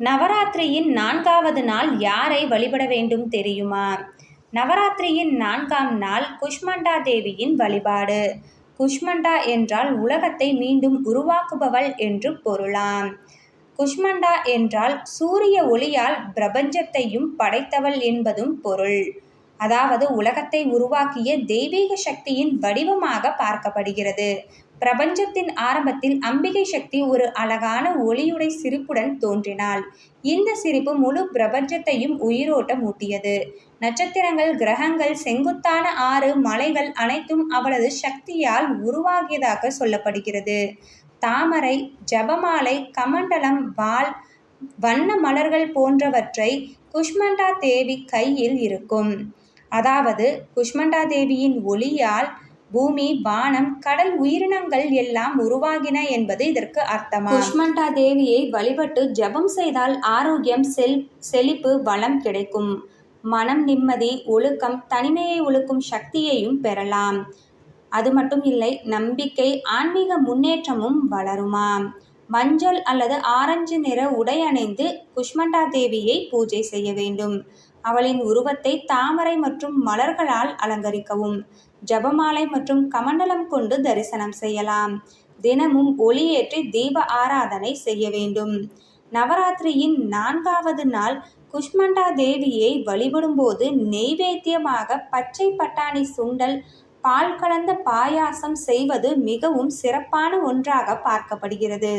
நவராத்திரியின் 4வது நாள் யாரை வழிபட வேண்டும் தெரியுமா? நவராத்திரியின் 4ஆம் நாள் குஷ்மண்டா தேவியின் வழிபாடு. குஷ்மண்டா என்றால் உலகத்தை மீண்டும் உருவாக்குபவள் என்று பொருளாம். குஷ்மண்டா என்றால் சூரிய ஒளியால் பிரபஞ்சத்தையும் படைத்தவள் என்பதும் பொருள். அதாவது உலகத்தை உருவாக்கிய தெய்வீக சக்தியின் வடிவமாக பார்க்கப்படுகிறது. பிரபஞ்சத்தின் ஆரம்பத்தில் அம்பிகை சக்தி ஒரு அழகான ஒளியுடை சிரிப்புடன் தோன்றினாள். இந்த சிரிப்பு முழு பிரபஞ்சத்தையும் உயிரோட்டம் ஊட்டியது. நட்சத்திரங்கள், கிரகங்கள், செங்குத்தான ஆறு, மலைகள் அனைத்தும் அவளது சக்தியால் உருவாகியதாக சொல்லப்படுகிறது. தாமரை, ஜபமாலை, கமண்டலம், வாள், வண்ண மலர்கள் போன்றவற்றை குஷ்மண்டா தேவி கையில் இருக்கும். அதாவது குஷ்மண்டா தேவியின் ஒளியால் பூமி, வானம், கடல் உயிரினங்கள் எல்லாம் உருவாகின என்பது இதற்கு அர்த்தமா? குஷ்மண்டா தேவியை வழிபட்டு ஜபம் செய்தால் ஆரோக்கியம், செழிப்பு, வளம் கிடைக்கும். மனம் நிம்மதி, ஒழுக்கம், தனிமையை ஒழுக்கும் சக்தியையும் பெறலாம். அது மட்டும் இல்லை, நம்பிக்கை, ஆன்மீக முன்னேற்றமும் வளருமாம். மஞ்சள் அல்லது ஆரஞ்சு நிற உடை அணிந்து குஷ்மண்டா தேவியை பூஜை செய்ய வேண்டும். அவளின் உருவத்தை தாமரை மற்றும் மலர்களால் அலங்கரிக்கவும். ஜபமாலை மற்றும் கமண்டலம் கொண்டு தரிசனம் செய்யலாம். தினமும் ஒளியேற்றி தீப ஆராதனை செய்ய வேண்டும். நவராத்திரியின் 4வது நாள் குஷ்மண்டா தேவியை வழிபடும் போது நெய்வேத்தியமாக பச்சை பட்டாணி சுண்டல், பால் கலந்த பாயாசம் செய்வது மிகவும் சிறப்பான ஒன்றாக பார்க்கப்படுகிறது.